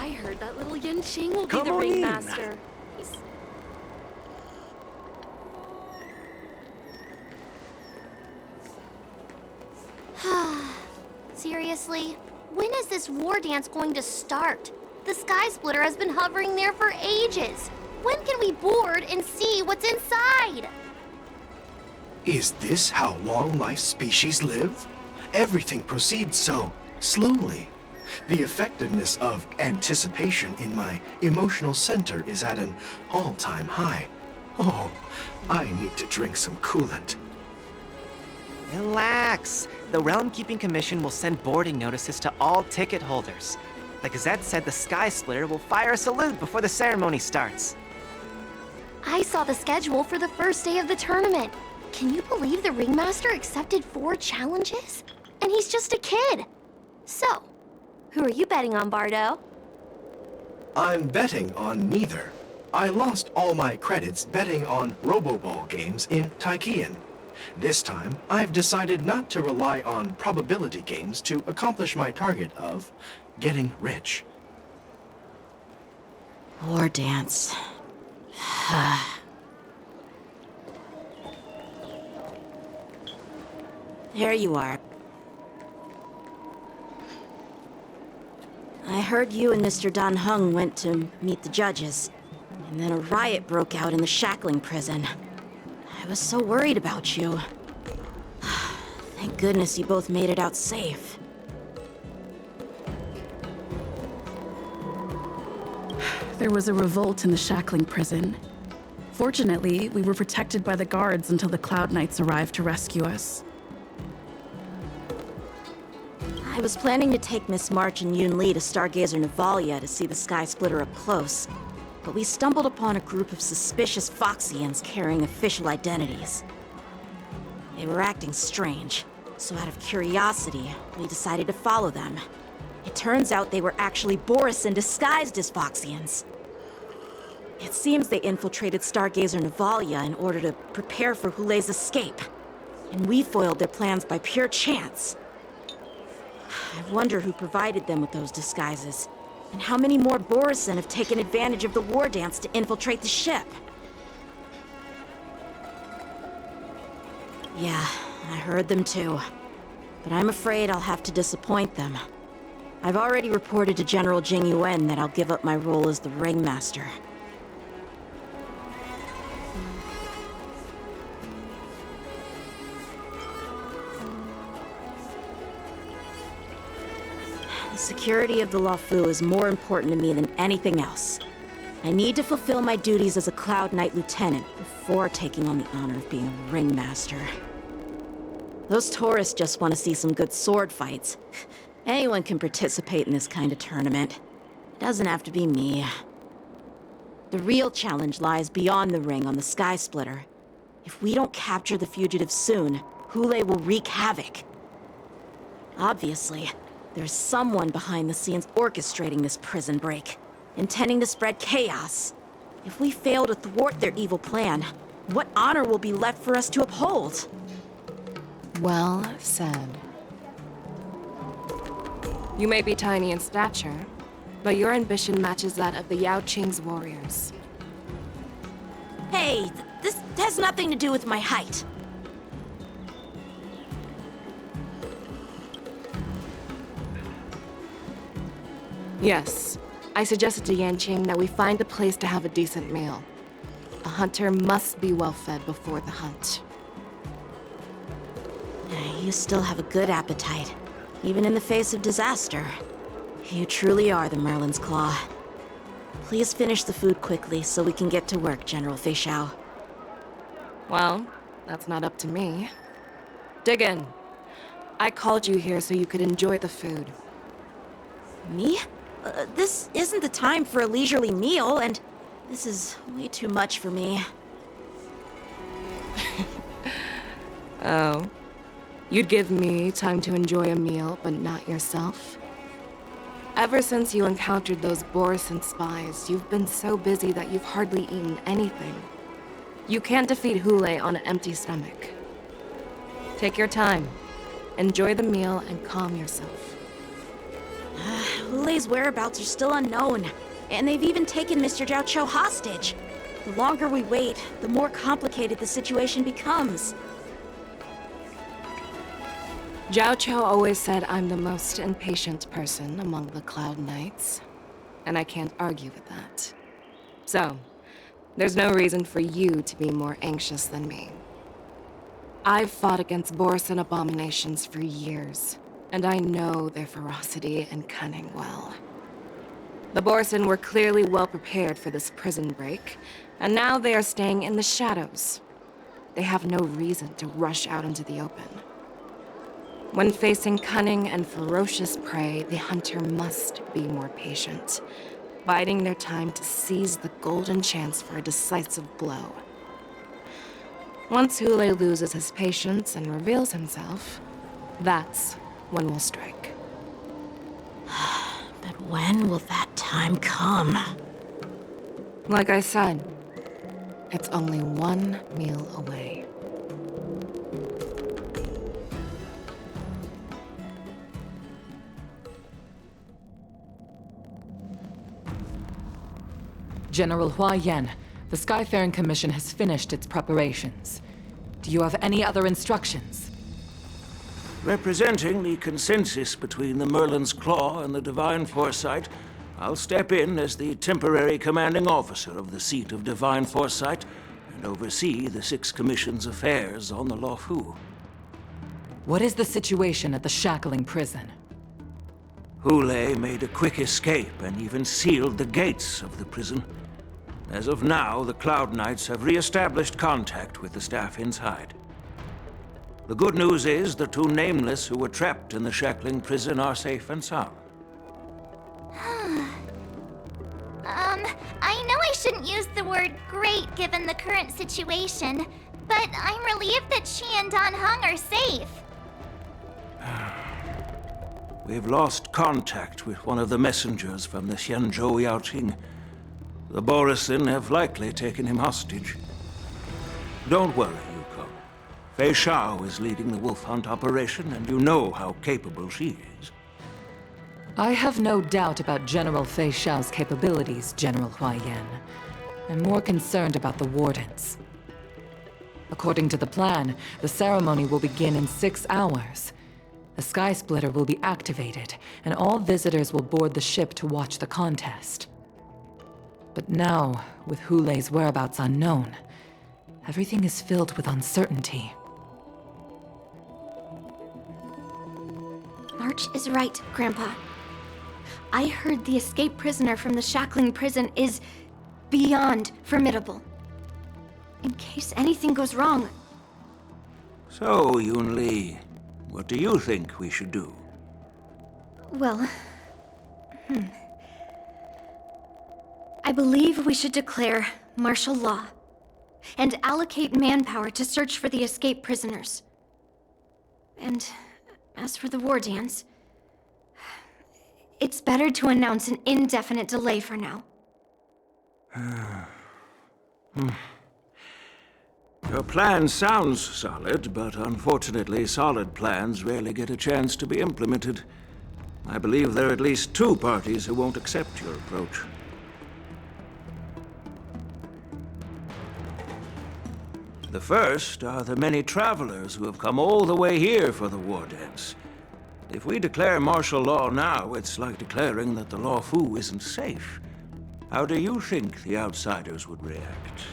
I heard that little Yanqing will be Come the on in. ringmaster. Seriously? When is this war dance going to start? The Sky Splitter has been hovering there for ages. When can we board and see what's inside? Is this how long life species live? Everything proceeds so slowly. The effectiveness of anticipation in my emotional center is at an all-time high. Oh, I need to drink some coolant. Relax. The Realm Keeping Commission will send boarding notices to all ticket holders. The Gazette said the Sky Splitter will fire a salute before the ceremony starts. I saw the schedule for the first day of the tournament. Can you believe the ringmaster accepted 4 challenges? And he's just a kid. So, who are you betting on, Bardo? I'm betting on neither. I lost all my credits betting on Roboball games in Taikian. This time, I've decided not to rely on probability games to accomplish my target of getting rich. War dance. There you are. I heard you and Mr. Dan Heng went to meet the judges, and then a riot broke out in the shackling prison. I was so worried about you. Thank goodness you both made it out safe. There was a revolt in the shackling prison. Fortunately, we were protected by the guards until the Cloud Knights arrived to rescue us. I was planning to take Miss March and Yoon Lee to Stargazer Navalia to see the Sky Splitter up close, but we stumbled upon a group of suspicious Foxians carrying official identities. They were acting strange, so out of curiosity, we decided to follow them. It turns out they were actually Borisin disguised as Foxians. It seems they infiltrated Stargazer Navalia in order to prepare for Hulei's escape, and we foiled their plans by pure chance. I wonder who provided them with those disguises, and how many more Borisin have taken advantage of the war dance to infiltrate the ship. Yeah, I heard them too, but I'm afraid I'll have to disappoint them. I've already reported to General Jing Yuan that I'll give up my role as the ringmaster. The security of the Luofu is more important to me than anything else. I need to fulfill my duties as a Cloud Knight Lieutenant before taking on the honor of being a ringmaster. Those tourists just want to see some good sword fights. Anyone can participate in this kind of tournament. It doesn't have to be me. The real challenge lies beyond the ring on the Sky Splitter. If we don't capture the fugitives soon, Hulei will wreak havoc. Obviously, there's someone behind the scenes orchestrating this prison break, intending to spread chaos. If we fail to thwart their evil plan, what honor will be left for us to uphold? Well said. You may be tiny in stature, but your ambition matches that of the Yao Qing's warriors. Hey, this has nothing to do with my height. Yes, I suggested to Yanqing that we find a place to have a decent meal. A hunter must be well fed before the hunt. You still have a good appetite, even in the face of disaster. You truly are the Merlin's Claw. Please finish the food quickly so we can get to work, General Fei Xiao. Well, that's not up to me. Dig in. I called you here so you could enjoy the food. Me? This isn't the time for a leisurely meal, and this is way too much for me. Oh. You'd give me time to enjoy a meal, but not yourself? Ever since you encountered those Borisin spies, you've been so busy that you've hardly eaten anything. You can't defeat Hulei on an empty stomach. Take your time. Enjoy the meal and calm yourself. Hulei's whereabouts are still unknown, and they've even taken Mr. Jiao Cho hostage. The longer we wait, the more complicated the situation becomes. Jiao Cho always said I'm the most impatient person among the Cloud Knights, and I can't argue with that. So, there's no reason for you to be more anxious than me. I've fought against Borson abominations for years, and I know their ferocity and cunning well. The Borson were clearly well prepared for this prison break, and now they are staying in the shadows. They have no reason to rush out into the open. When facing cunning and ferocious prey, the hunter must be more patient, biding their time to seize the golden chance for a decisive blow. Once Hulei loses his patience and reveals himself, that's when we'll strike. But when will that time come? Like I said, it's only one meal away. General Hua Yan, the Skyfaring Commission has finished its preparations. Do you have any other instructions? Representing the consensus between the Merlin's Claw and the Divine Foresight, I'll step in as the temporary commanding officer of the seat of Divine Foresight and oversee the Six Commission's affairs on the Luofu. What is the situation at the Shackling prison? Hulei made a quick escape and even sealed the gates of the prison. As of now, the Cloud Knights have re-established contact with the staff inside. The good news is the two Nameless who were trapped in the Shackling prison are safe and sound. I know I shouldn't use the word great given the current situation, but I'm relieved that she and Don Hung are safe. We've lost contact with one of the messengers from the Xianzhou Yaoqing. The Borisin have likely taken him hostage. Don't worry, Yuko. Fei Shao is leading the wolf hunt operation, and you know how capable she is. I have no doubt about General Fei Shao's capabilities, General Hua Yan. I'm more concerned about the Wardens. According to the plan, the ceremony will begin in 6 hours. The Sky Splitter will be activated, and all visitors will board the ship to watch the contest. But now, with Hulei's whereabouts unknown, everything is filled with uncertainty. March is right, Grandpa. I heard the escaped prisoner from the Shackling prison is beyond formidable. In case anything goes wrong. So, Yun Li, what do you think we should do? Well, I believe we should declare martial law and allocate manpower to search for the escaped prisoners. And as for the war dance, it's better to announce an indefinite delay for now. Your plan sounds solid, but unfortunately solid plans rarely get a chance to be implemented. I believe there are at least 2 parties who won't accept your approach. The first are the many travelers who have come all the way here for the war dance. If we declare martial law now, it's like declaring that the Luofu isn't safe. How do you think the outsiders would react?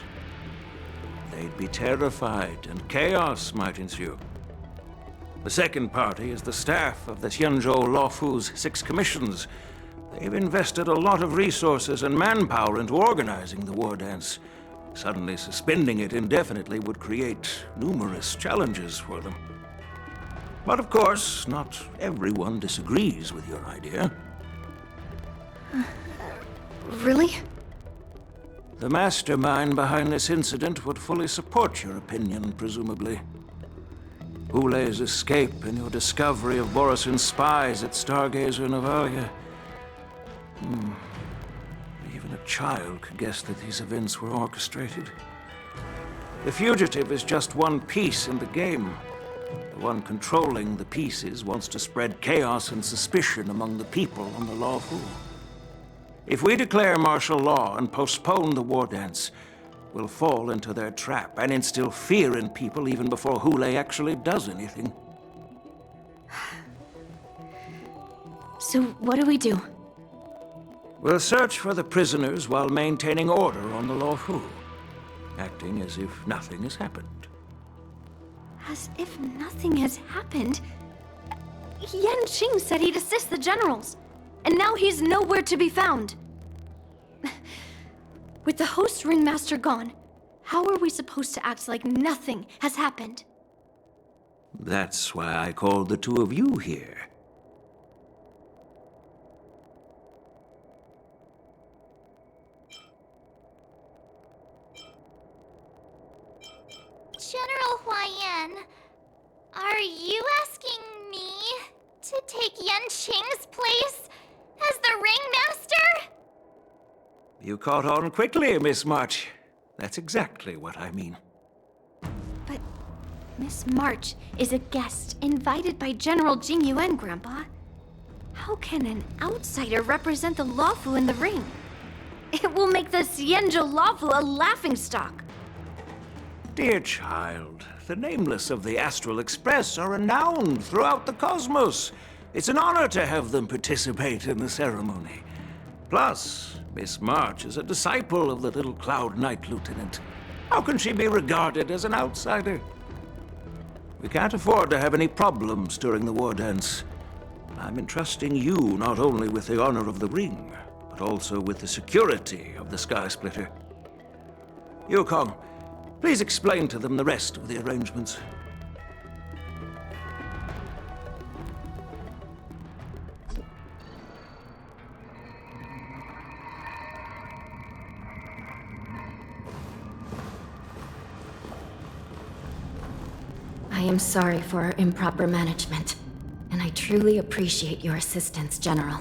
They'd be terrified, and chaos might ensue. The second party is the staff of the Xianzhou Luofu's 6 commissions. They've invested a lot of resources and manpower into organizing the war dance. Suddenly suspending it indefinitely would create numerous challenges for them. But of course, not everyone disagrees with your idea. Really? The mastermind behind this incident would fully support your opinion, presumably. Hulei's escape and your discovery of Borisin's spies at Stargazer Navalia. Even a child could guess that these events were orchestrated. The fugitive is just one piece in the game. The one controlling the pieces wants to spread chaos and suspicion among the people on the Law Fu. If we declare martial law and postpone the war dance, we'll fall into their trap and instill fear in people even before Hule actually does anything. So what do we do? We'll search for the prisoners while maintaining order on the Law Fu, acting as if nothing has happened. As if nothing has happened? Yan Qing said he'd assist the generals, and now he's nowhere to be found. With the host ringmaster gone, how are we supposed to act like nothing has happened? That's why I called the two of you here. General Huaiyan, are you asking me to take Yan Qing's place as the ringmaster? You caught on quickly, Miss March. That's exactly what I mean. But Miss March is a guest invited by General Jing Yuan, Grandpa. How can an outsider represent the Lawfu in the ring? It will make the Xianzhou Lawfu a laughingstock. Dear child, the nameless of the Astral Express are renowned throughout the cosmos. It's an honor to have them participate in the ceremony. Plus, Miss March is a disciple of the little Cloud Knight Lieutenant. How can she be regarded as an outsider? We can't afford to have any problems during the war dance. I'm entrusting you not only with the honor of the ring, but also with the security of the Sky Splitter. Yukong, please explain to them the rest of the arrangements. I am sorry for our improper management, and I truly appreciate your assistance, General.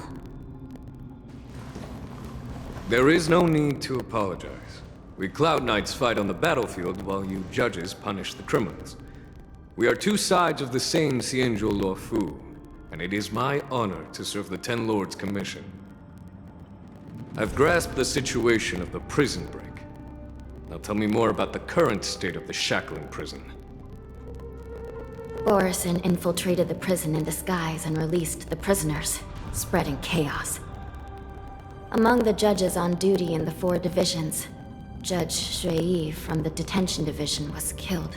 There is no need to apologize. We Cloud Knights fight on the battlefield while you judges punish the criminals. We are two sides of the same Xianzhou Luofu, and it is my honor to serve the Ten Lords' commission. I've grasped the situation of the prison break. Now tell me more about the current state of the shackling prison. Orison infiltrated the prison in disguise and released the prisoners, spreading chaos. Among the judges on duty in the 4 divisions, Judge Shui from the detention division was killed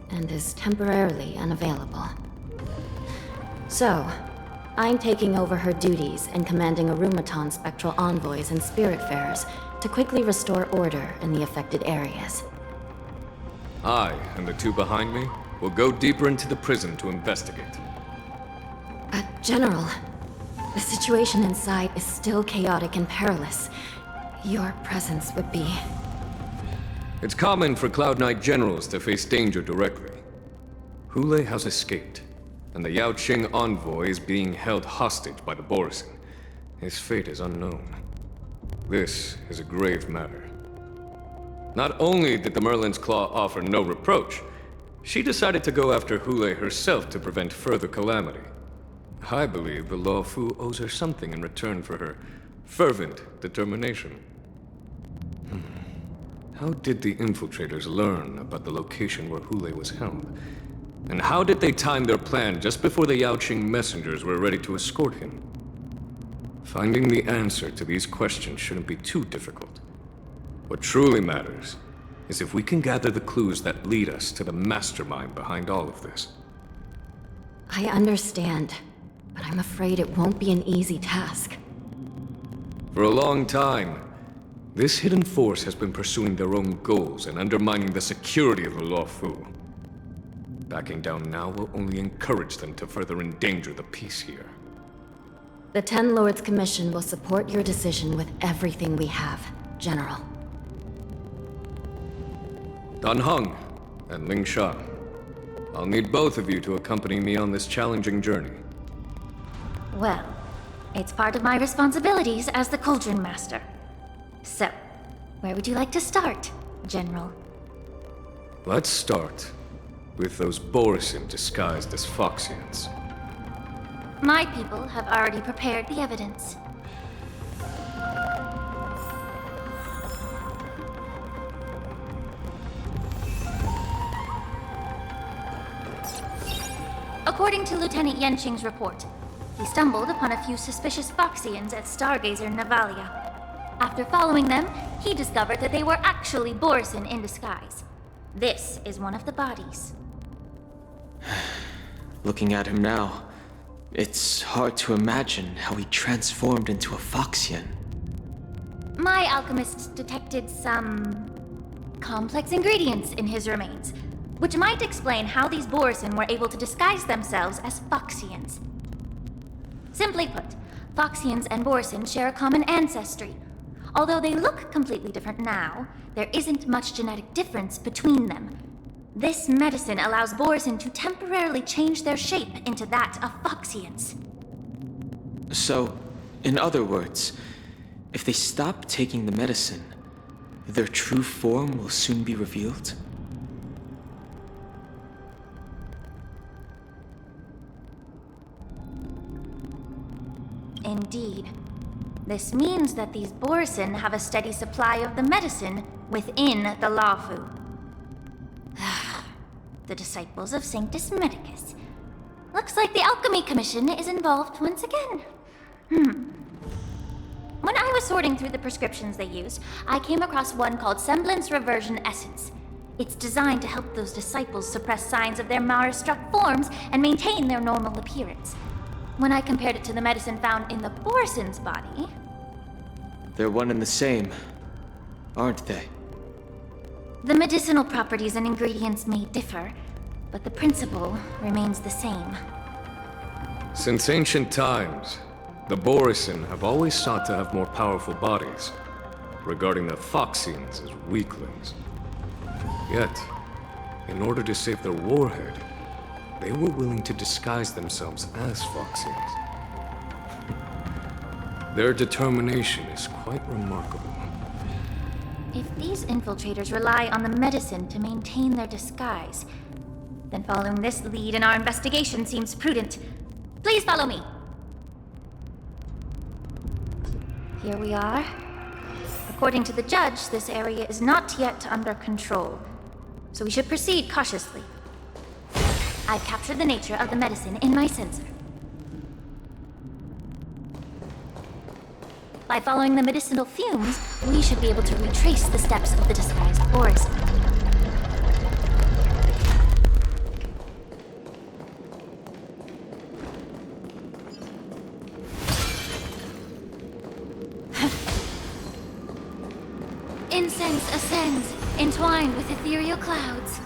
and is temporarily unavailable. So, I'm taking over her duties and commanding Arumaton spectral envoys and spiritfarers to quickly restore order in the affected areas. I and the two behind me will go deeper into the prison to investigate. But, General, the situation inside is still chaotic and perilous. Your presence would be... It's common for Cloud Knight generals to face danger directly. Hule has escaped, and the Yaoqing envoy is being held hostage by the Borison. His fate is unknown. This is a grave matter. Not only did the Merlin's Claw offer no reproach, she decided to go after Hule herself to prevent further calamity. I believe the Law Fu owes her something in return for her fervent determination. How did the infiltrators learn about the location where Hule was held? And how did they time their plan just before the Yaoqing messengers were ready to escort him? Finding the answer to these questions shouldn't be too difficult. What truly matters is if we can gather the clues that lead us to the mastermind behind all of this. I understand, but I'm afraid it won't be an easy task. For a long time, this hidden force has been pursuing their own goals and undermining the security of the Law Fu. Backing down now will only encourage them to further endanger the peace here. The Ten Lords Commission will support your decision with everything we have, General. Dan Heng and Ling Sha, I'll need both of you to accompany me on this challenging journey. Well, it's part of my responsibilities as the Cauldron Master. So, where would you like to start, General? Let's start with those Borisin disguised as Foxians. My people have already prepared the evidence. According to Lieutenant Yenqing's report, he stumbled upon a few suspicious Foxians at Stargazer Navalia. After following them, he discovered that they were actually Borisin in disguise. This is one of the bodies. Looking at him now, it's hard to imagine how he transformed into a Foxian. My alchemist detected some complex ingredients in his remains, which might explain how these Borisin were able to disguise themselves as Foxians. Simply put, Foxians and Borisin share a common ancestry. Although they look completely different now, there isn't much genetic difference between them. This medicine allows Borisin to temporarily change their shape into that of Foxians. So, in other words, if they stop taking the medicine, their true form will soon be revealed? Indeed. This means that these Borisin have a steady supply of the medicine within the Lafu. The disciples of Sanctus Medicus. Looks like the Alchemy Commission is involved once again. When I was sorting through the prescriptions they used, I came across one called Semblance Reversion Essence. It's designed to help those disciples suppress signs of their Mara-struck forms and maintain their normal appearance. When I compared it to the medicine found in the Borisin's body... They're one and the same, aren't they? The medicinal properties and ingredients may differ, but the principle remains the same. Since ancient times, the Borisin have always sought to have more powerful bodies, regarding the Foxians as weaklings. Yet, in order to save their warhead, they were willing to disguise themselves as Foxians. Their determination is quite remarkable. If these infiltrators rely on the medicine to maintain their disguise, then following this lead in our investigation seems prudent. Please follow me. Here we are. According to the judge, this area is not yet under control, so we should proceed cautiously. I've captured the nature of the medicine in my sensor. By following the medicinal fumes, we should be able to retrace the steps of the disguised Borisin. Incense ascends, entwined with ethereal clouds.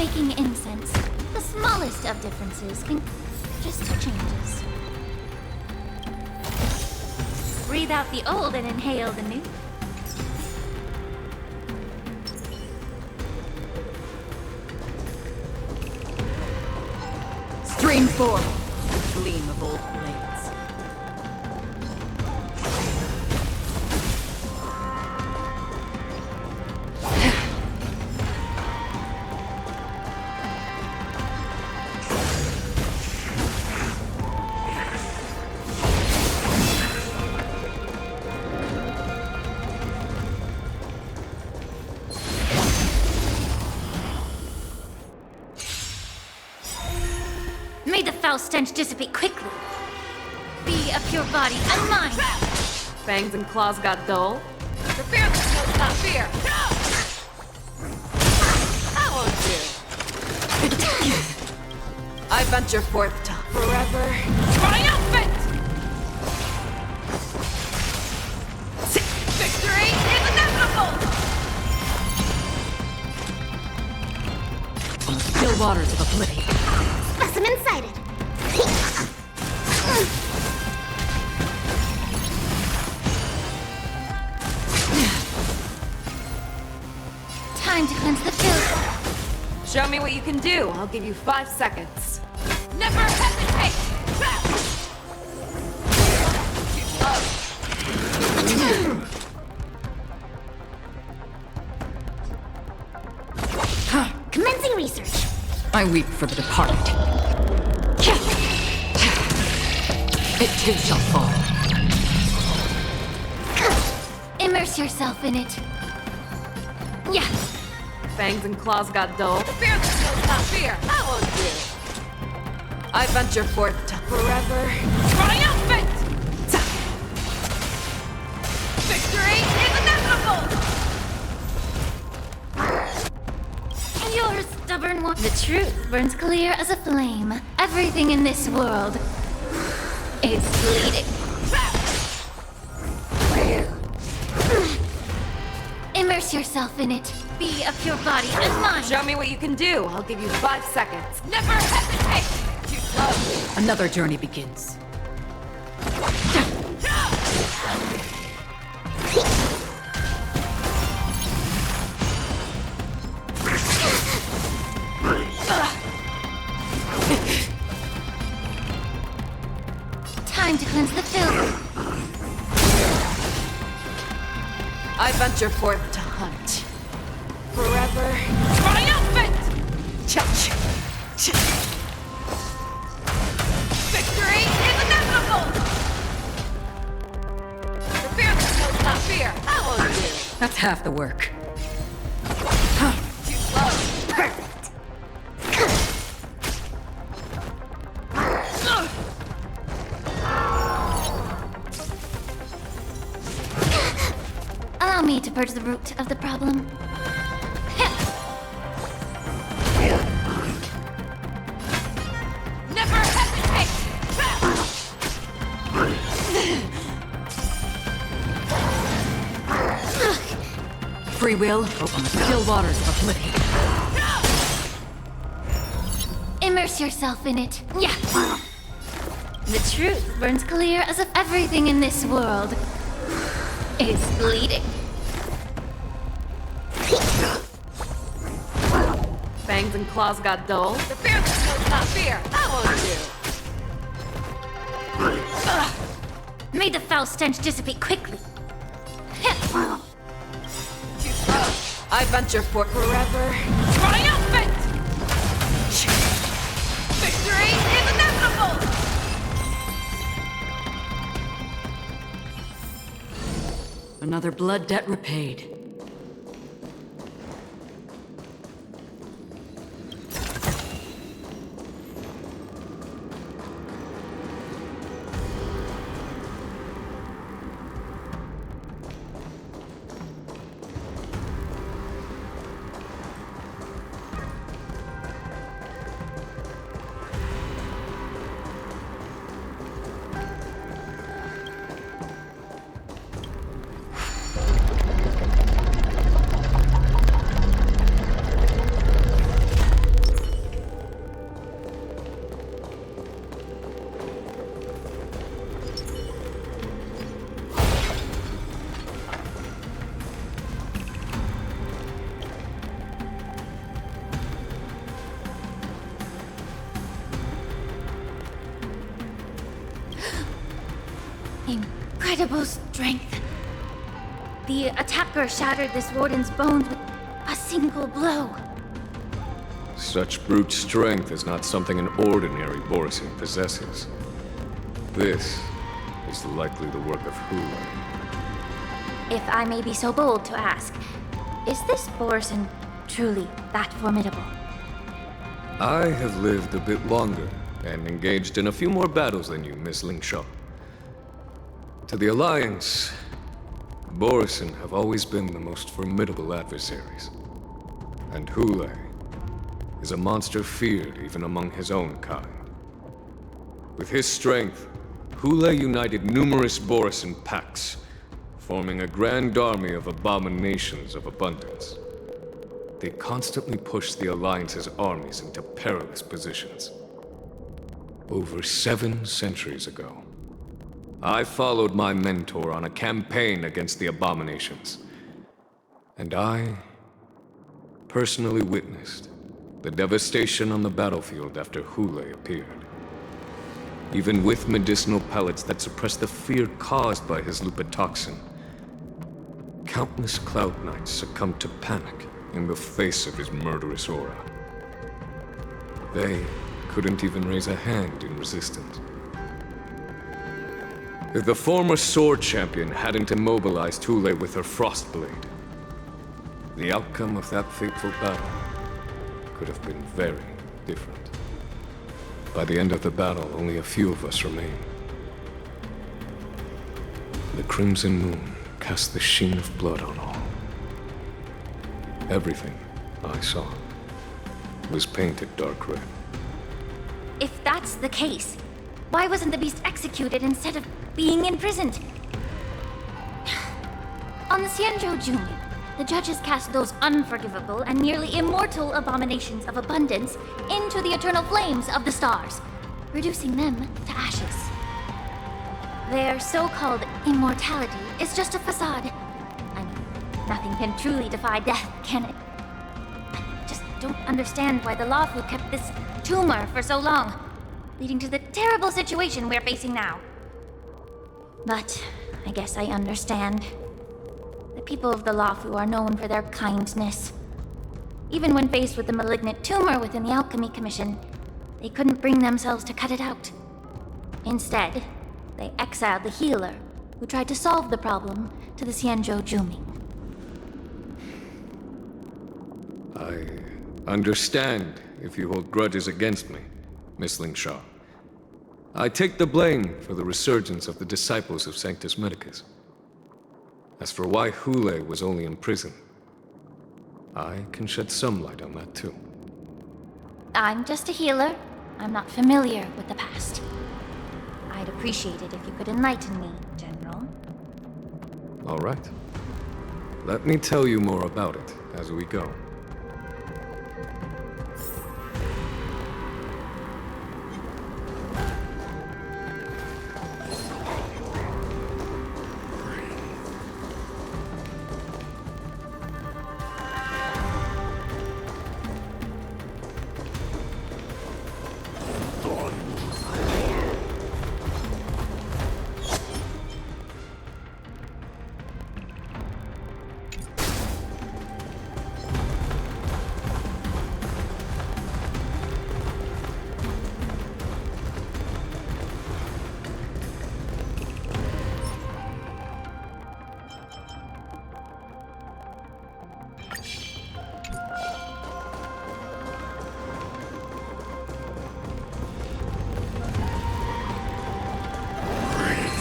making incense. The smallest of differences can just changes. Breathe out the old and inhale the new. Stream forth, gleam of old blades. May the foul stench dissipate quickly. Be a pure body and mind. Fangs and claws got dull. The fear knows not fear. That won't do. I venture forth to forever triumphant. Victory is inevitable. On the still waters of oblivion. Specimen sighted. Time to cleanse the filth. Show me what you can do. I'll give you 5 seconds. Never hesitate! Commencing research. I weep for the departed. It too shall fall. Immerse yourself in it. Yeah. Fangs and claws got dull. The fear knows not fear. That won't do. I venture forth to forever triumphant. Victory is inevitable. You're a stubborn one. The truth burns clear as a flame. Everything in this world is bleeding. Immerse yourself in it. Be a pure body and mind. Show me what you can do. I'll give you 5 seconds. Never hesitate. Too slow. Another journey begins. Time to cleanse the filth. I venture forth to hunt. Forever triumphant! Victory is inevitable! The fear knows not fear. That won't do. That's half the work. Too slow. Perfect. Allow me to purge the root of the problem. Never hesitate! Free will open the still waters of oblivion. Immerse yourself in it. Yeah. The truth burns clear as if everything in this world is bleeding. Fangs and claws got dull. The fear knows not fear. That won't do. May the foul stench dissipate quickly. Too slow. I venture for forever triumphant! Victory is inevitable! Another blood debt repaid. incredible strength. The attacker shattered this warden's bones with a single blow. Such brute strength is not something an ordinary Borisin possesses. This is likely the work of Hula. If I may be so bold to ask, is this Borisin truly that formidable? I have lived a bit longer and engaged in a few more battles than you, Miss Lingshaw. To the Alliance, Borisin have always been the most formidable adversaries. And Hule is a monster feared even among his own kind. With his strength, Hule united numerous Borisin packs, forming a grand army of abominations of abundance. They constantly pushed the Alliance's armies into perilous positions. Over 7 centuries ago, I followed my mentor on a campaign against the abominations. And I personally witnessed the devastation on the battlefield after Hule appeared. Even with medicinal pellets that suppressed the fear caused by his lupitoxin, countless Cloud Knights succumbed to panic in the face of his murderous aura. They couldn't even raise a hand in resistance. If the former sword champion hadn't immobilized Hule with her Frostblade, the outcome of that fateful battle could have been very different. By the end of the battle, only a few of us remained. The crimson moon cast the sheen of blood on all. Everything I saw was painted dark red. If that's the case, why wasn't the beast executed instead of being imprisoned? On the Xianzhou Junior, the judges cast those unforgivable and nearly immortal abominations of abundance into the eternal flames of the stars, reducing them to ashes. Their so-called immortality is just a facade. I mean, nothing can truly defy death, can it? I just don't understand why the Lawfu kept this tumor for so long, leading to the terrible situation we're facing now. But I guess I understand. The people of the Lawfu are known for their kindness. Even when faced with the malignant tumor within the Alchemy Commission, they couldn't bring themselves to cut it out. Instead, they exiled the healer, who tried to solve the problem, to the Xianzhou Juming. I understand if you hold grudges against me, Miss Lingshaw. I take the blame for the resurgence of the disciples of Sanctus Medicus. As for why Hule was only in prison, I can shed some light on that too. I'm just a healer. I'm not familiar with the past. I'd appreciate it if you could enlighten me, General. All right. Let me tell you more about it as we go.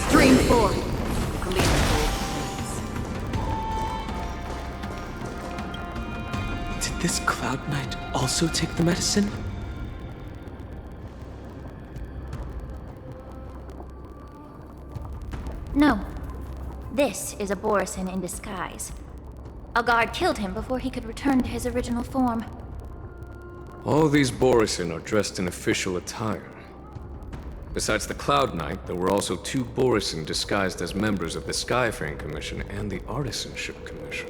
Stream 4. Did this Cloud Knight also take the medicine? No. This is a Borisin in disguise. A guard killed him before he could return to his original form. All these Borisin are dressed in official attire. Besides the Cloud Knight, there were also 2 Borisin disguised as members of the Skyfaring Commission and the Artisanship Commission.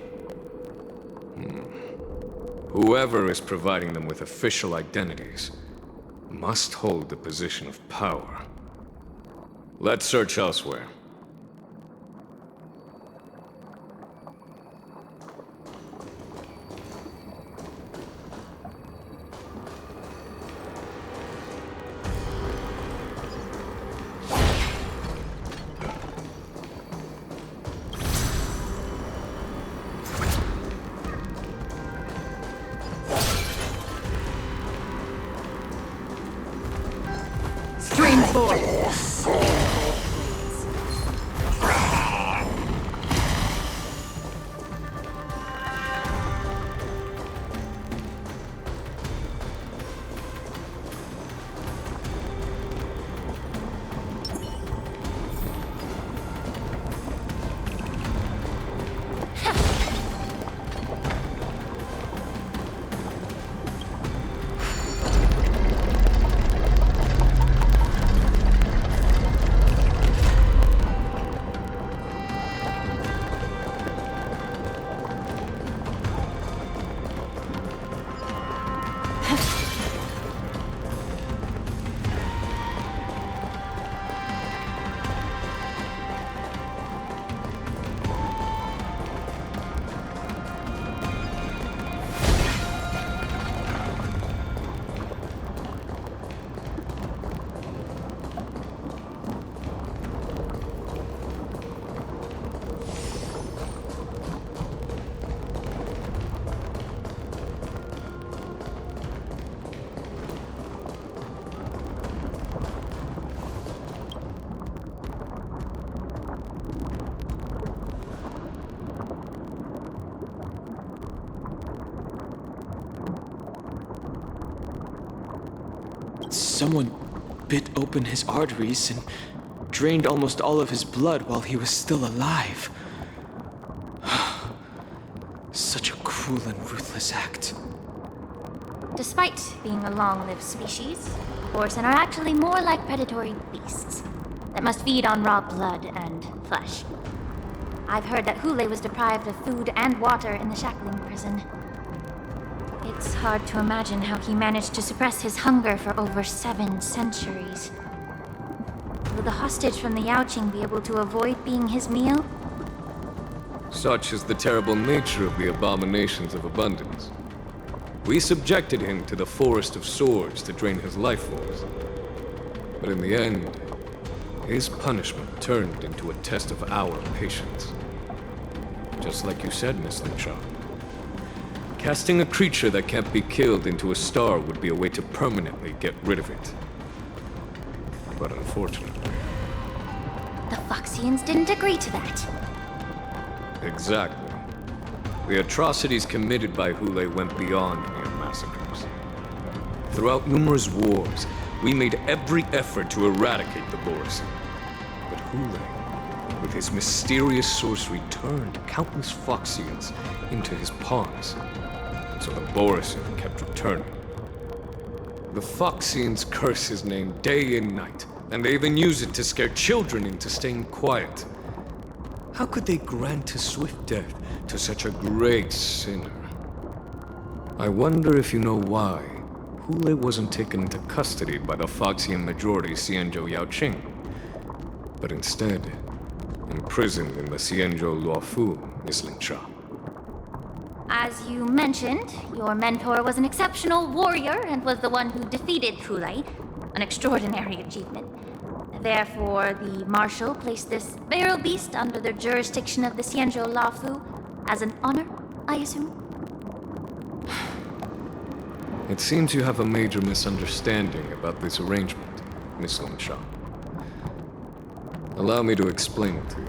Whoever is providing them with official identities must hold the position of power. Let's search elsewhere. Someone bit open his arteries and drained almost all of his blood while he was still alive. Such a cruel and ruthless act. Despite being a long-lived species, Borson are actually more like predatory beasts that must feed on raw blood and flesh. I've heard that Hule was deprived of food and water in the shackling prison. It's hard to imagine how he managed to suppress his hunger for over 7 centuries. Will the hostage from the Yaoqing be able to avoid being his meal? Such is the terrible nature of the abominations of abundance. We subjected him to the Forest of Swords to drain his life force. But in the end, his punishment turned into a test of our patience. Just like you said, Miss Linshaw. Casting a creature that can't be killed into a star would be a way to permanently get rid of it. But unfortunately... The Foxians didn't agree to that. Exactly. The atrocities committed by Hule went beyond mere massacres. Throughout numerous wars, we made every effort to eradicate the Borson. But Hule, with his mysterious sorcery, turned countless Foxians into his pawns. So the Borson kept returning. The Foxians curse his name day and night, and they even use it to scare children into staying quiet. How could they grant a swift death to such a great sinner? I wonder if you know why Hule wasn't taken into custody by the Foxian majority Xianzhou Yaoqing, but instead imprisoned in the Xianzhou Luofu, Miss Linshaw. As you mentioned, your mentor was an exceptional warrior and was the one who defeated Hule, an extraordinary achievement. Therefore, the Marshal placed this feral beast under the jurisdiction of the Xianzhou Luofu as an honor, I assume? It seems you have a major misunderstanding about this arrangement, Miss Linshaw. Allow me to explain it to you.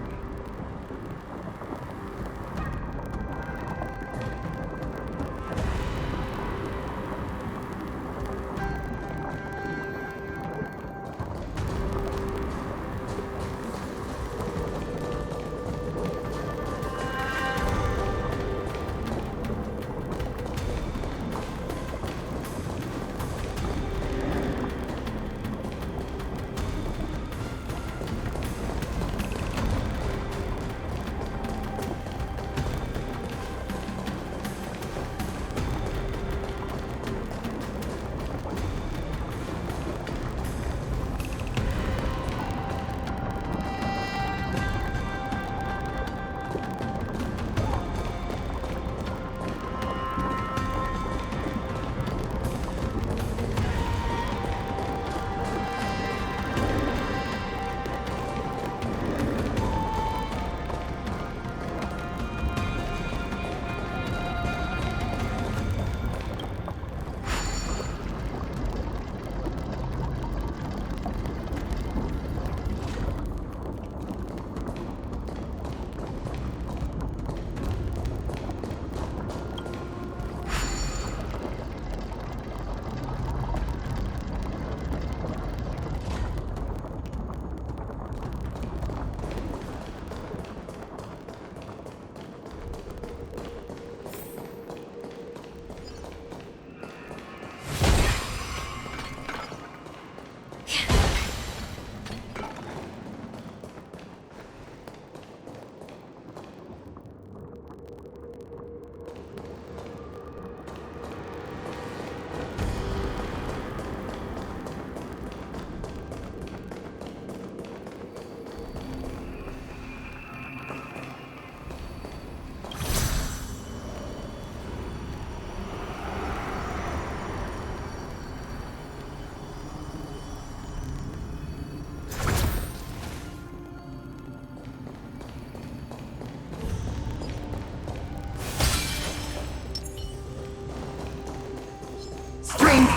Frame 4.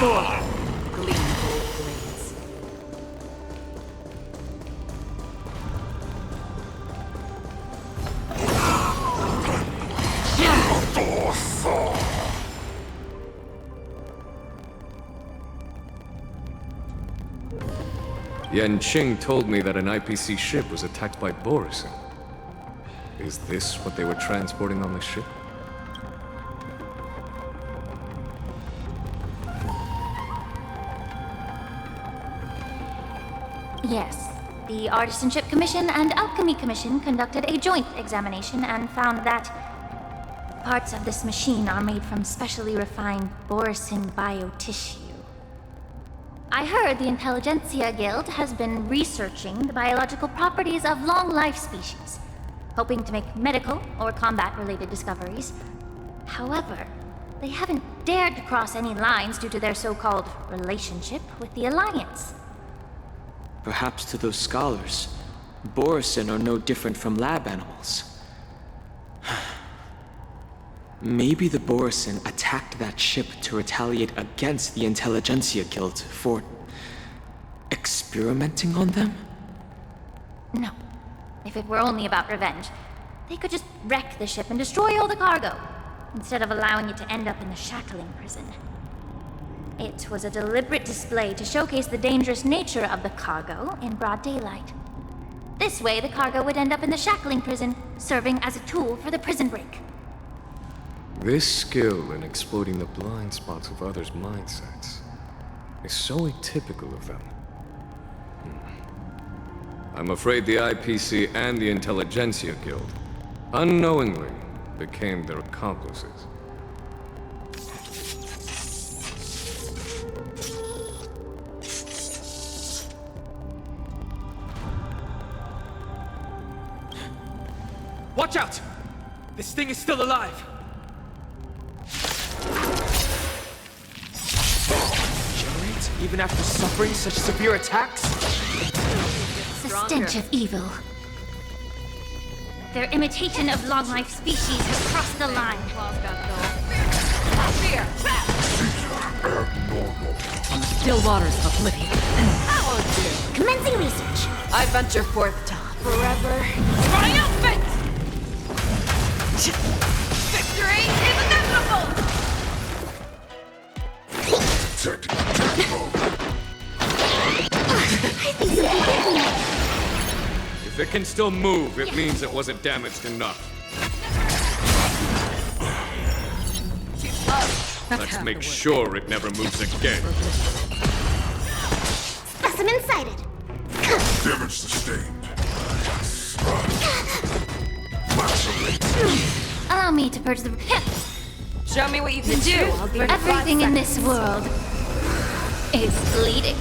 Gleam gold blades. Yan Qing told me that an IPC ship was attacked by Borison. Is this what they were transporting on the ship? Yes. The Artisanship Commission and Alchemy Commission conducted a joint examination and found that parts of this machine are made from specially refined Borison biotissue. I heard the Intelligentsia Guild has been researching the biological properties of long-life species, hoping to make medical or combat-related discoveries. However, they haven't dared to cross any lines due to their so-called relationship with the Alliance. Perhaps to those scholars, Borison are no different from lab animals. Maybe the Borison attacked that ship to retaliate against the Intelligentsia Guild for experimenting on them? No. If it were only about revenge, they could just wreck the ship and destroy all the cargo, instead of allowing it to end up in the shackling prison. It was a deliberate display to showcase the dangerous nature of the cargo in broad daylight. This way, the cargo would end up in the shackling prison, serving as a tool for the prison break. This skill in exploiting the blind spots of others' mindsets is so atypical of them. I'm afraid the IPC and the Intelligentsia Guild unknowingly became their accomplices. Watch out! This thing is still alive! Regenerates even after suffering such severe attacks? The stench of evil. Their imitation of long-life species has crossed the line. On the still waters of oblivion. Commencing research. I venture forth to forever triumphant! Victory is inevitable! If it can still move, it means it wasn't damaged enough. Let's make sure it never moves again. Specimen sighted. Damage sustained. Allow me to purge the... Show me what you can do. Everything in this world is bleeding.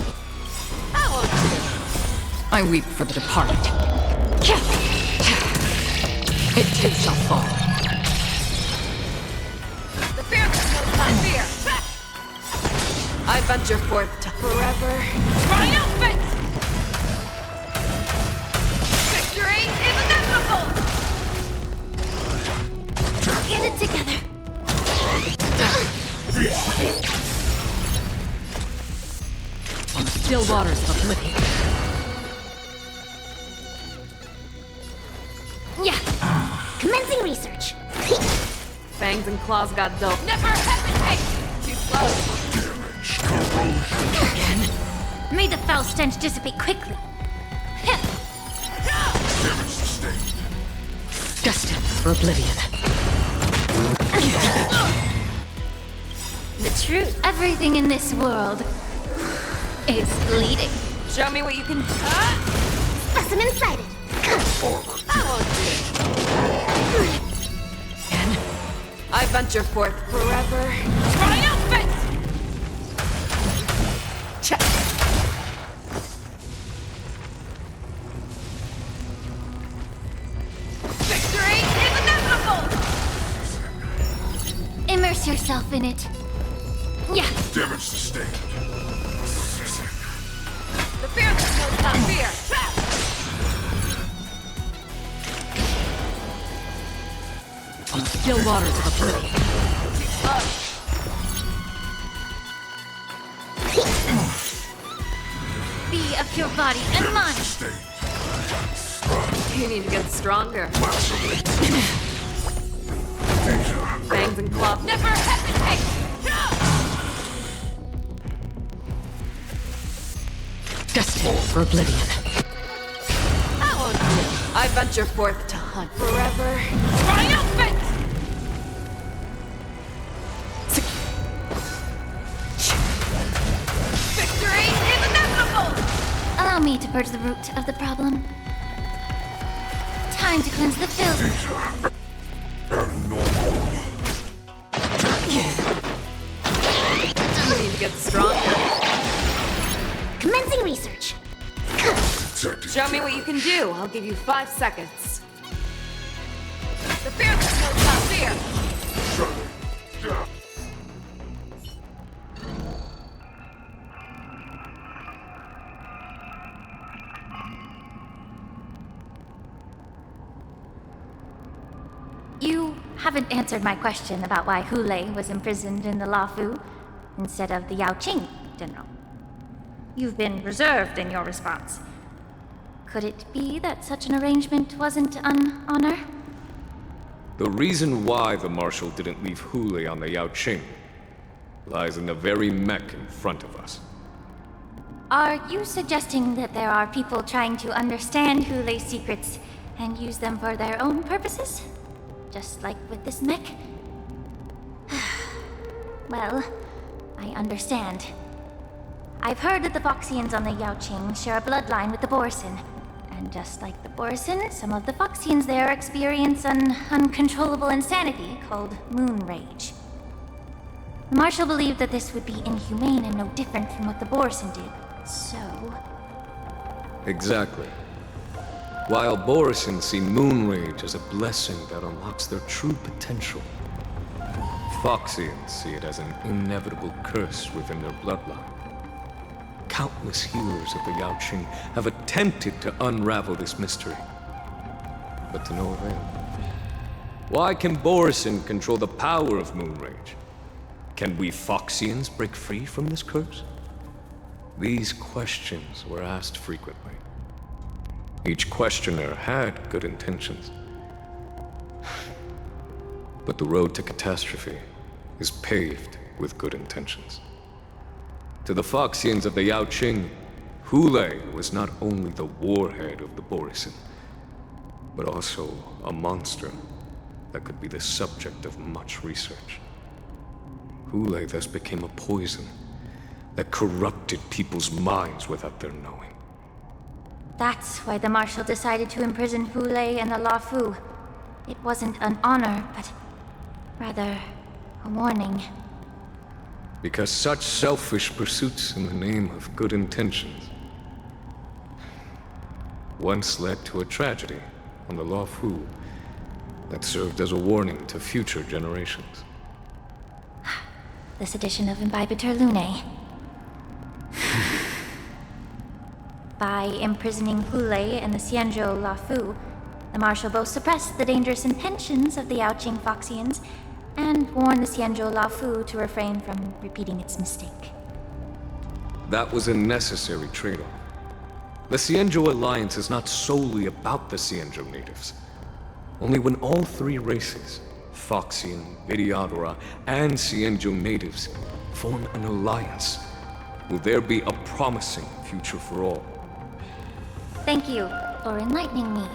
I weep for the departed. It too shall fall. The fearless knows not fear. I venture forth to forever triumphant! Victory is inevitable! Get it together. On the still waters of oblivion. Yeah. Commencing research. Fangs and claws got dull. Never hesitate! Too slow. May the foul stench dissipate quickly. Damage sustained. Destined for oblivion. The truth. Everything in this world is bleeding. Show me what you can... Specimen sighted. I venture forth forever triumphant! Victory is inevitable! Immerse yourself in it. Yeah. Damage sustained. The fearless knows not fear. On the still waters of oblivion. your body and mine. Sustain. You need to get stronger. Massively. Danger. Fangs and claws. Never hesitate! Destined for oblivion. That won't do. I venture forth to hunt forever. Triumphant! Victory is inevitable! Allow me to purge the root of the problem. Time to cleanse the filth. Danger. Abnormal. You need to get stronger. Commencing research. Detected. Show me what you can do. I'll give you 5 seconds. The fearless knows not fear. Shutting down. You haven't answered my question about why Hule was imprisoned in the Lafu instead of the Yaoqing, General. You've been reserved in your response. Could it be that such an arrangement wasn't an honor? The reason why the Marshal didn't leave Hule on the Yaoqing lies in the very mech in front of us. Are you suggesting that there are people trying to understand Hule's secrets and use them for their own purposes? Just like with this mech? Well, I understand. I've heard that the Foxians on the Yaoqing share a bloodline with the Borson. And just like the Borson, some of the Foxians there experience an uncontrollable insanity called moon rage. The Marshal believed that this would be inhumane and no different from what the Borson did. So... Exactly. While Borison see moon rage as a blessing that unlocks their true potential, Foxians see it as an inevitable curse within their bloodline. Countless healers of the Yaoqing have attempted to unravel this mystery, but to no avail. Why can Borison control the power of moon rage? Can we Foxians break free from this curse? These questions were asked frequently. Each questioner had good intentions. But the road to catastrophe is paved with good intentions. To the Foxians of the Yaoqing, Hule was not only the warhead of the Borison, but also a monster that could be the subject of much research. Hule thus became a poison that corrupted people's minds without their knowing. that's why the Marshal decided to imprison Hule and the Lafu. It wasn't an honor, but rather a warning. Because such selfish pursuits in the name of good intentions once led to a tragedy on the Lafu that served as a warning to future generations. This edition of Imbibitor Lunae. By imprisoning Hule and the Xianzhou Lafu, the Marshal both suppressed the dangerous intentions of the Yaoqing Foxians and warned the Xianzhou Lafu to refrain from repeating its mistake. That was a necessary trade-off. The Xianzhou alliance is not solely about the Xianzhou natives. Only when all three races, Foxian, Vidyadhara, and Xianzhou natives, form an alliance, will there be a promising future for all. Thank you for enlightening me.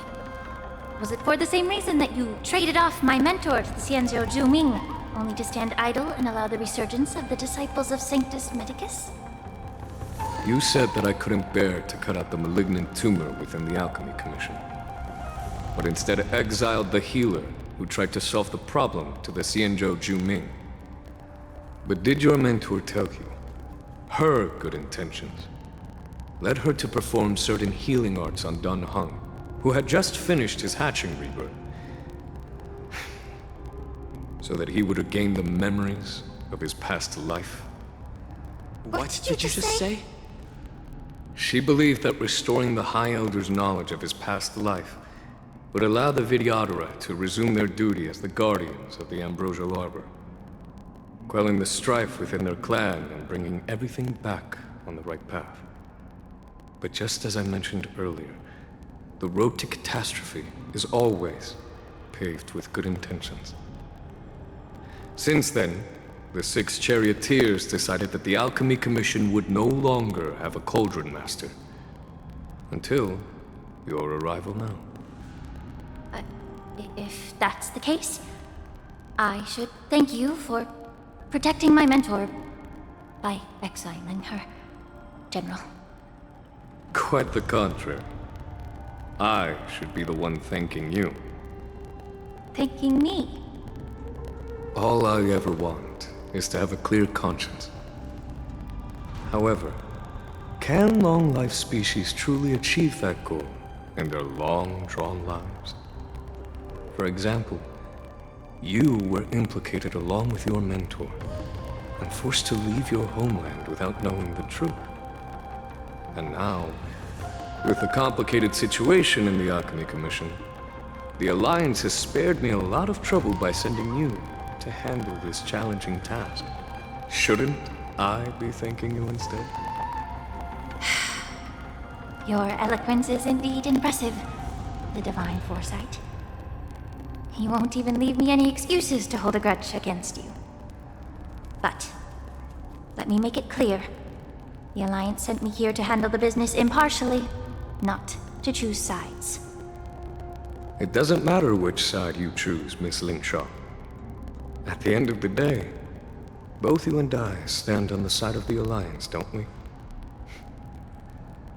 Was it for the same reason that you traded off my mentor to the Xianzhou Zhuming, only to stand idle and allow the resurgence of the disciples of Sanctus Medicus? You said that I couldn't bear to cut out the malignant tumor within the Alchemy Commission, but instead exiled the healer who tried to solve the problem to the Xianzhou Zhuming. But did your mentor tell you her good intentions led her to perform certain healing arts on Dun Hung, who had just finished his hatching rebirth, so that he would regain the memories of his past life? What did you just say? She believed that restoring the High Elder's knowledge of his past life would allow the Vidyadhara to resume their duty as the guardians of the Ambrosial Arbor, quelling the strife within their clan and bringing everything back on the right path. But just as I mentioned earlier, the road to catastrophe is always paved with good intentions. Since then, the 6 charioteers decided that the Alchemy Commission would no longer have a cauldron master. Until your arrival now. If that's the case, I should thank you for protecting my mentor by exiling her, General. Quite the contrary. I should be the one thanking you. Thanking me? All I ever want is to have a clear conscience. However, can long-life species truly achieve that goal in their long-drawn lives? For example, you were implicated along with your mentor and forced to leave your homeland without knowing the truth. And now, with the complicated situation in the Alchemy Commission, the Alliance has spared me a lot of trouble by sending you to handle this challenging task. Shouldn't I be thanking you instead? Your eloquence is indeed impressive, the divine foresight. He won't even leave me any excuses to hold a grudge against you. But, let me make it clear. The Alliance sent me here to handle the business impartially, not to choose sides. It doesn't matter which side you choose, Miss Linkshaw. At the end of the day, both you and I stand on the side of the Alliance, don't we?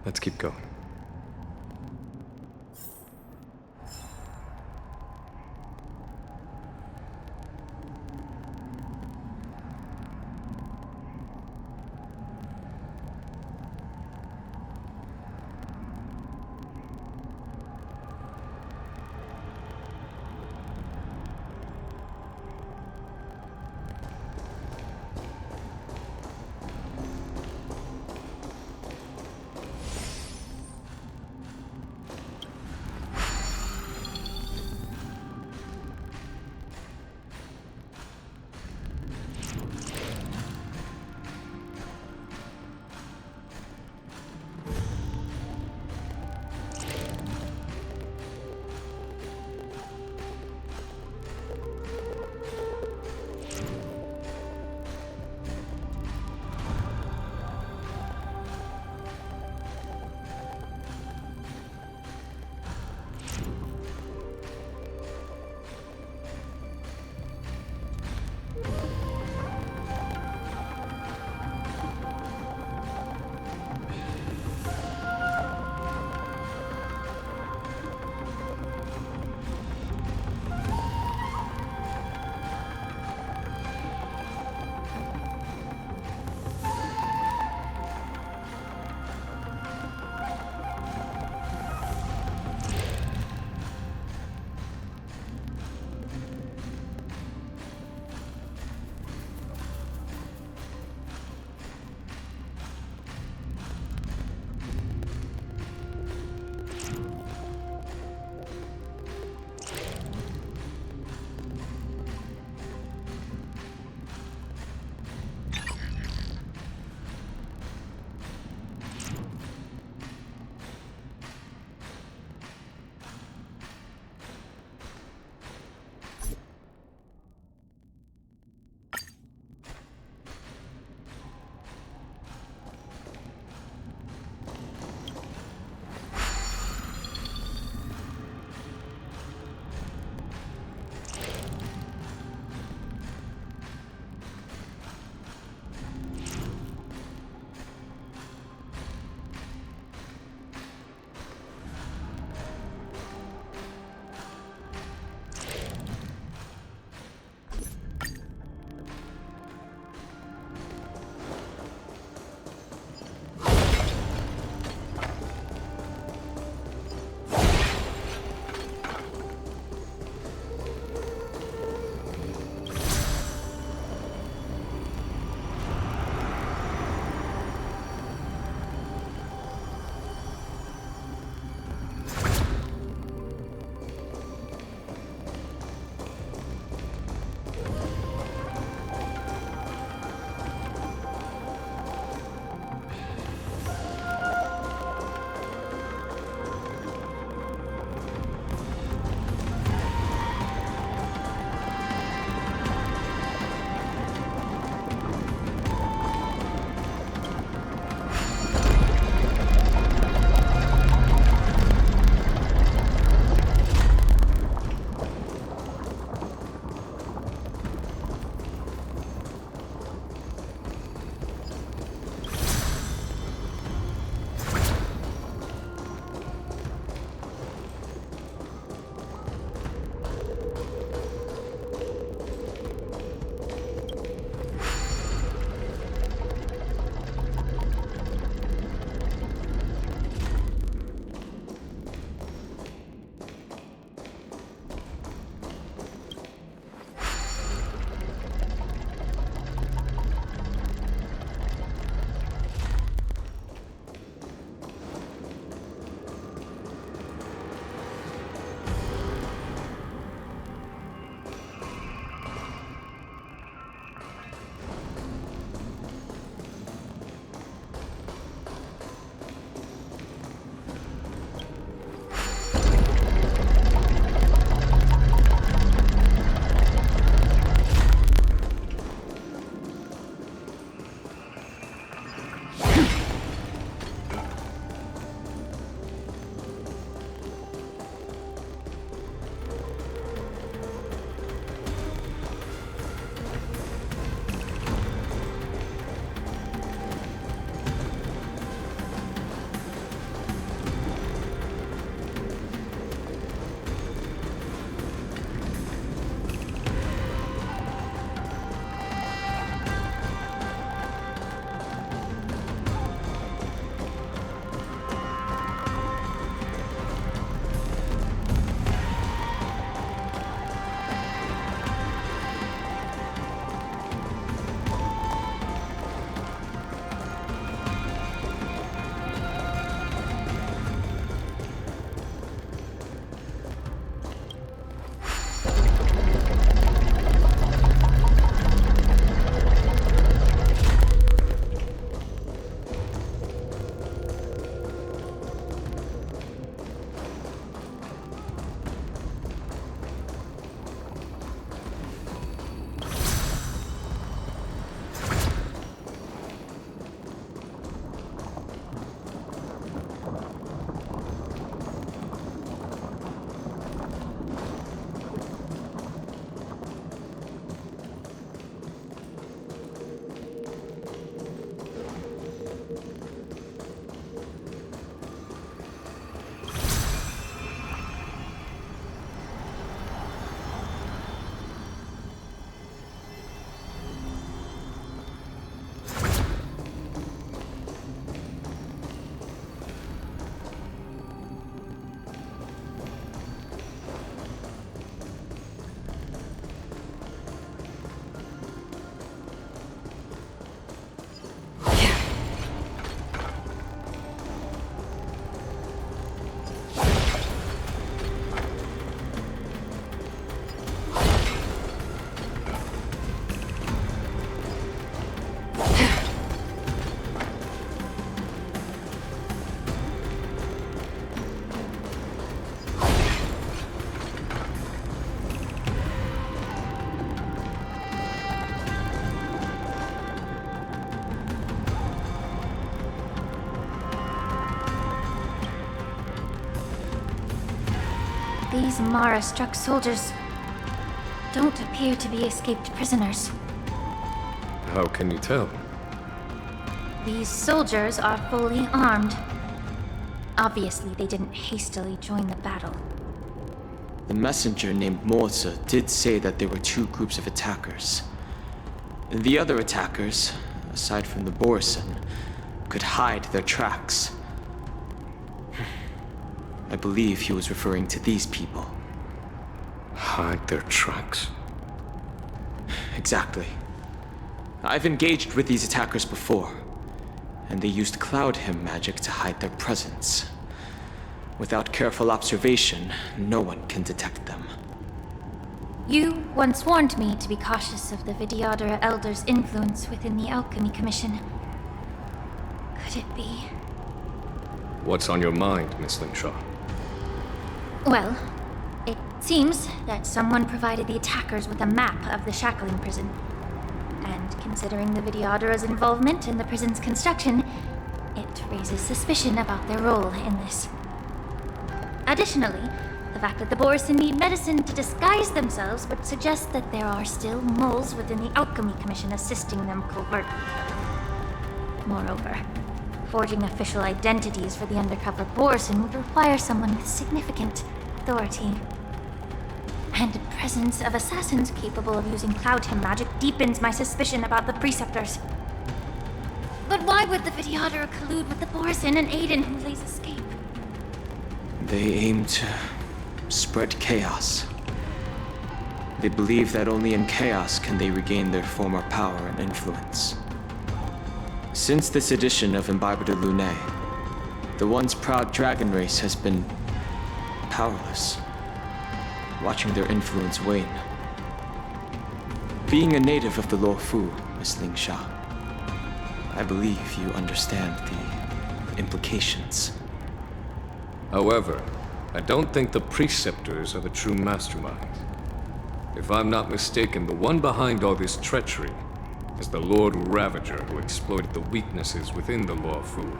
Let's keep going. These Mara-struck soldiers don't appear to be escaped prisoners. How can you tell? These soldiers are fully armed. Obviously, they didn't hastily join the battle. The messenger named Morza did say that there were two groups of attackers. And the other attackers, aside from the Borison, could hide their tracks. I believe he was referring to these people. Hide their tracks? Exactly. I've engaged with these attackers before, and they used Cloud Hymn magic to hide their presence. Without careful observation, no one can detect them. You once warned me to be cautious of the Vidyadhara Elder's influence within the Alchemy Commission. Could it be? What's on your mind, Miss Lingshaw? Well, it seems that someone provided the attackers with a map of the shackling prison. And considering the Vidyadhara's involvement in the prison's construction, it raises suspicion about their role in this. Additionally, the fact that the Borison need medicine to disguise themselves would suggest that there are still moles within the Alchemy Commission assisting them covertly. Moreover, forging official identities for the undercover Borison would require someone with significant authority. And the presence of assassins capable of using Cloud Hymn magic deepens my suspicion about the Preceptors. But why would the Vidyadhara collude with the Borison and aid in Hulei's escape? They aim to spread chaos. They believe that only in chaos can they regain their former power and influence. Since this edition of Imbibe de Lune, the once proud dragon race has been powerless, watching their influence wane. Being a native of the Luofu, Miss Lingsha, I believe you understand the implications. However, I don't think the Preceptors are the true masterminds. If I'm not mistaken, the one behind all this treachery is the Lord Ravager who exploited the weaknesses within the Luofu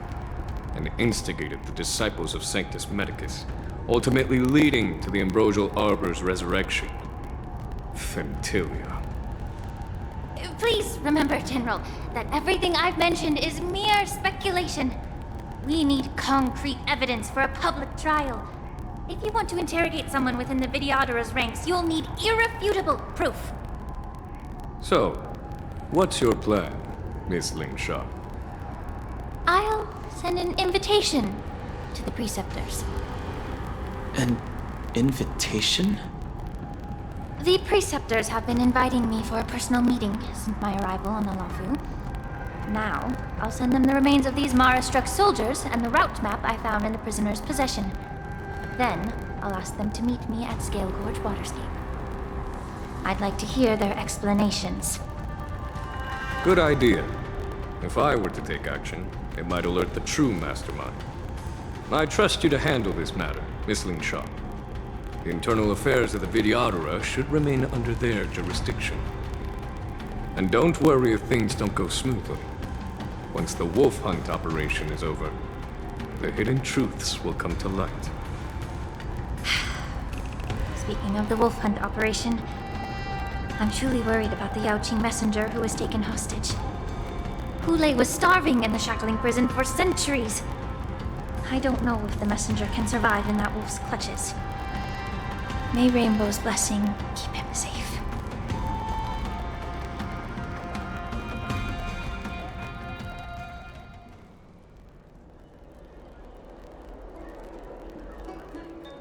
and instigated the disciples of Sanctus Medicus, ultimately leading to the Ambrosial Arbor's resurrection. Fentilia. Please remember, General, that everything I've mentioned is mere speculation. We need concrete evidence for a public trial. If you want to interrogate someone within the Vidyadhara's ranks, you'll need irrefutable proof. So, what's your plan, Miss Lingshaw? I'll send an invitation to the Preceptors. An invitation? The Preceptors have been inviting me for a personal meeting since my arrival on the Luofu. Now, I'll send them the remains of these Mara-struck soldiers and the route map I found in the prisoner's possession. Then, I'll ask them to meet me at Scale Gorge Waterscape. I'd like to hear their explanations. Good idea. If I were to take action, it might alert the true mastermind. I trust you to handle this matter, Miss Lingshaw. The internal affairs of the Vidyadhara should remain under their jurisdiction. And don't worry if things don't go smoothly. Once the wolf hunt operation is over, the hidden truths will come to light. Speaking of the wolf hunt operation, I'm truly worried about the Yaoqing messenger who was taken hostage. Hulei was starving in the shackling prison for centuries. I don't know if the messenger can survive in that wolf's clutches. May Rainbow's blessing keep him safe.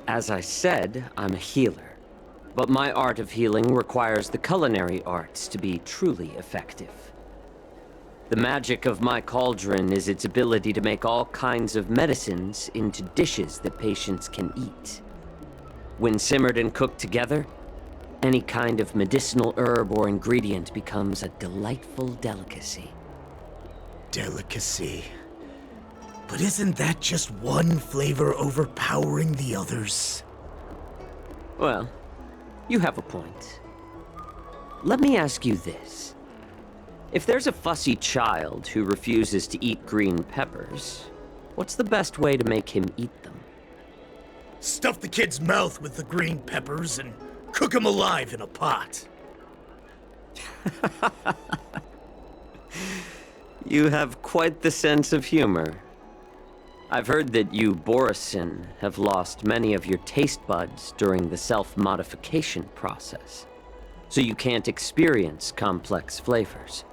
As I said, I'm a healer. But my art of healing requires the culinary arts to be truly effective. The magic of my cauldron is its ability to make all kinds of medicines into dishes that patients can eat. When simmered and cooked together, any kind of medicinal herb or ingredient becomes a delightful delicacy. Delicacy. But isn't that just one flavor overpowering the others? Well, you have a point. Let me ask you this. If there's a fussy child who refuses to eat green peppers, what's the best way to make him eat them? Stuff the kid's mouth with the green peppers and cook him alive in a pot. You have quite the sense of humor. I've heard that you, Borisin, have lost many of your taste buds during the self-modification process, so you can't experience complex flavors.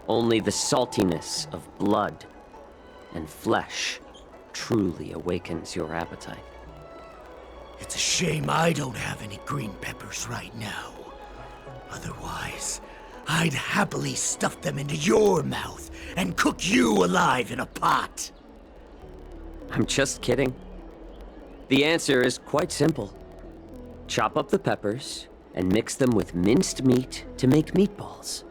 Only the saltiness of blood and flesh truly awakens your appetite. It's a shame I don't have any green peppers right now. Otherwise, I'd happily stuff them into your mouth and cook you alive in a pot. I'm just kidding. The answer is quite simple. Chop up the peppers and mix them with minced meat to make meatballs.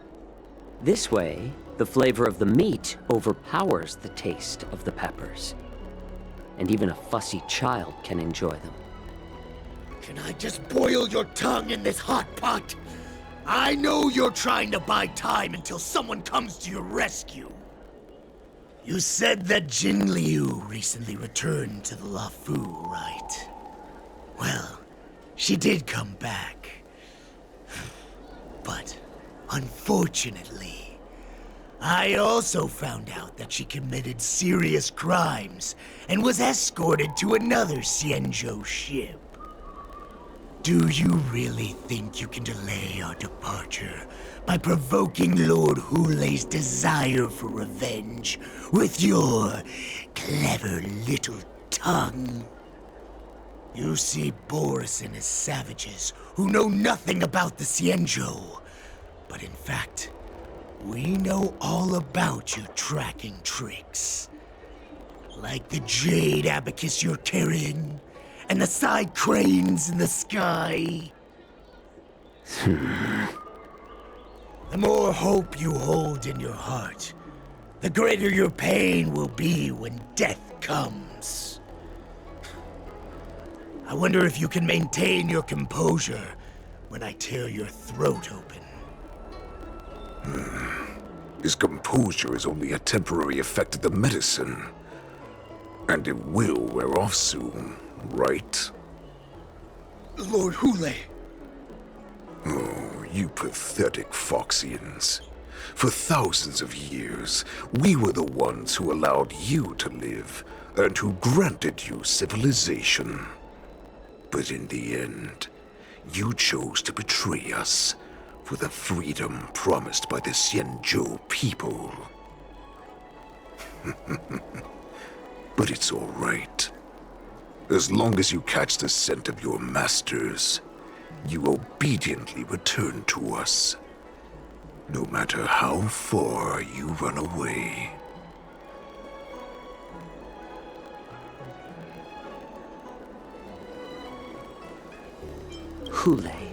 This way, the flavor of the meat overpowers the taste of the peppers. And even a fussy child can enjoy them. Can I just boil your tongue in this hot pot? I know you're trying to buy time until someone comes to your rescue. You said that Jin Liu recently returned to the Luofu, right? Well, she did come back. But, unfortunately, I also found out that she committed serious crimes and was escorted to another Xianzhou ship. Do you really think you can delay our departure by provoking Lord Hulei's desire for revenge with your clever little tongue? You see Borisin as savages who know nothing about the Xianzhou, but in fact, we know all about your tracking tricks. Like the jade abacus you're carrying, and the side cranes in the sky. The more hope you hold in your heart, the greater your pain will be when death comes. I wonder if you can maintain your composure when I tear your throat open. His composure is only a temporary effect of the medicine. And it will wear off soon, right? Lord Hulei. Oh, you pathetic Foxians. For thousands of years, we were the ones who allowed you to live, and who granted you civilization. But in the end, you chose to betray us for the freedom promised by the Xianzhou people. But it's all right. As long as you catch the scent of your masters, you obediently return to us. No matter how far you run away. Hulei.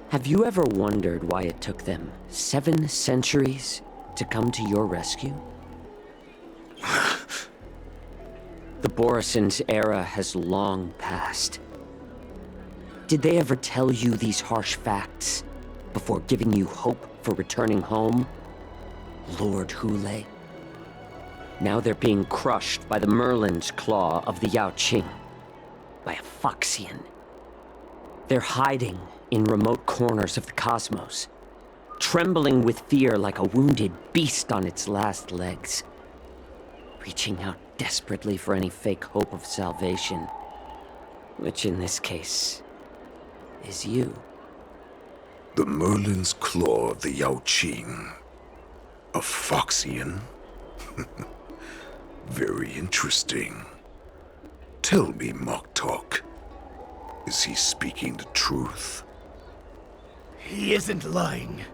Have you ever wondered why it took them 7 centuries to come to your rescue? The Borisin's era has long passed. Did they ever tell you these harsh facts before giving you hope for returning home? Lord Hulei? Now they're being crushed by the Merlin's claw of the Yaoqing, by a Foxian. They're hiding in remote corners of the cosmos, trembling with fear like a wounded beast on its last legs, reaching out desperately for any fake hope of salvation, which in this case is you. The Merlin's claw of the Yaoqing. A Foxian? Very interesting. Tell me, Moktok, is he speaking the truth? He isn't lying.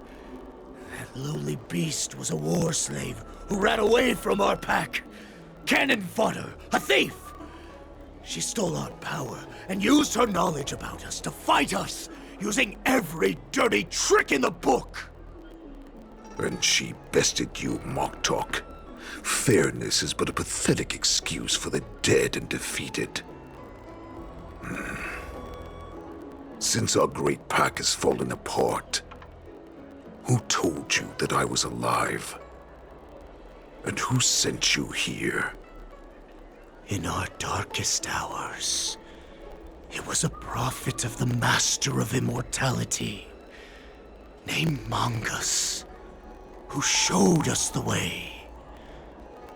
That lowly beast was a war slave who ran away from our pack. Cannon fodder, a thief! She stole our power and used her knowledge about us to fight us, using every dirty trick in the book! And she bested you, Moktok. Fairness is but a pathetic excuse for the dead and defeated. Since our great pack has fallen apart, who told you that I was alive? And who sent you here? In our darkest hours, it was a prophet of the Master of Immortality, named Mongus, who showed us the way.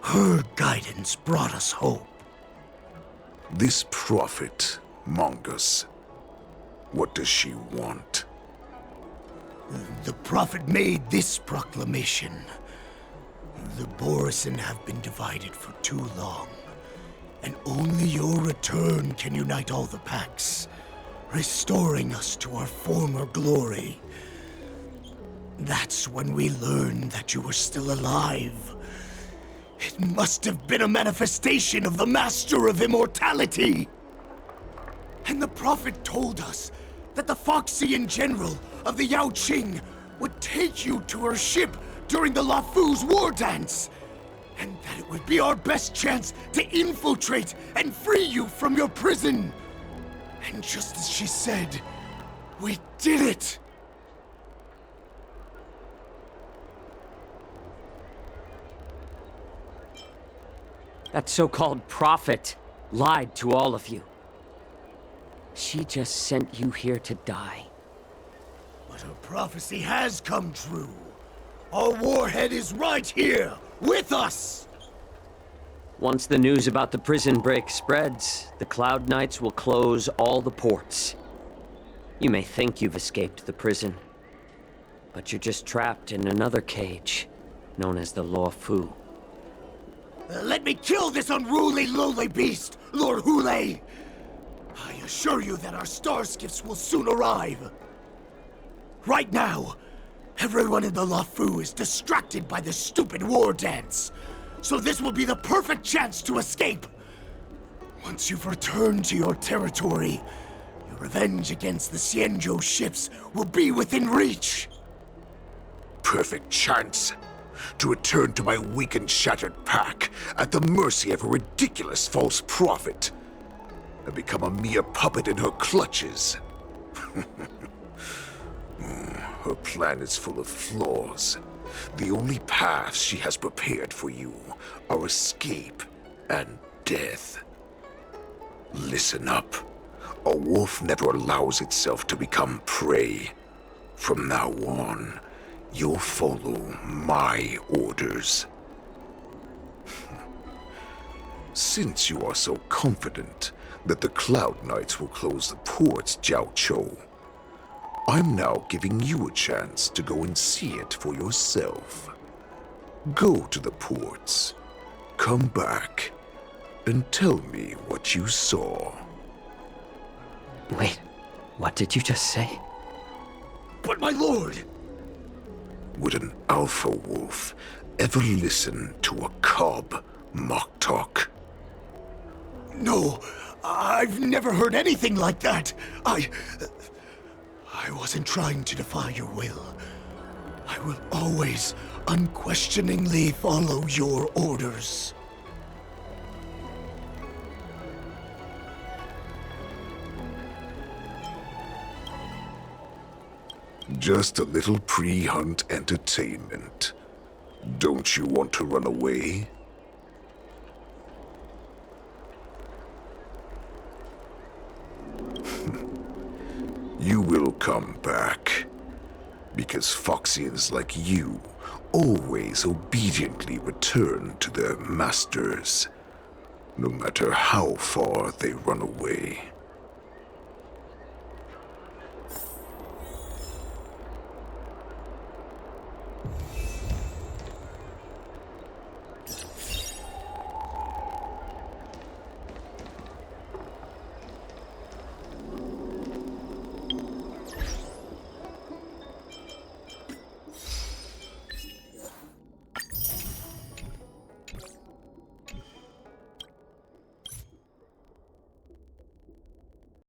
Her guidance brought us hope. This prophet, Mongus, what does she want? The prophet made this proclamation. The Borison have been divided for too long, and only your return can unite all the packs, restoring us to our former glory. That's when we learned that you were still alive. It must have been a manifestation of the Master of Immortality! And the prophet told us that the Foxian general of the Yao Qing would take you to her ship during the Lafu's war dance, and that it would be our best chance to infiltrate and free you from your prison. And just as she said, we did it! That so-called prophet lied to all of you. She just sent you here to die. But her prophecy has come true. Our warhead is right here, with us! Once the news about the prison break spreads, the Cloud Knights will close all the ports. You may think you've escaped the prison, but you're just trapped in another cage, known as the Law Fu. Let me kill this unruly, lowly beast, Lord Hule! I assure you that our star skiffs will soon arrive. Right now, everyone in the Lafu is distracted by this stupid war dance, so this will be the perfect chance to escape. Once you've returned to your territory, your revenge against the Xianzhou ships will be within reach. Perfect chance to return to my weak and shattered pack at the mercy of a ridiculous false prophet and become a mere puppet in her clutches. Her plan is full of flaws. The only paths she has prepared for you are escape and death. Listen up. A wolf never allows itself to become prey. From now on, you'll follow my orders. Since you are so confident that the Cloud Knights will close the ports, Jiao Chou, I'm now giving you a chance to go and see it for yourself. Go to the ports, come back, and tell me what you saw. Wait, what did you just say? But my lord! Would an alpha wolf ever listen to a cub mock talk? No, I've never heard anything like that. I wasn't trying to defy your will. I will always unquestioningly follow your orders. Just a little pre-hunt entertainment. Don't you want to run away? You will come back. Because Foxians like you always obediently return to their masters, no matter how far they run away.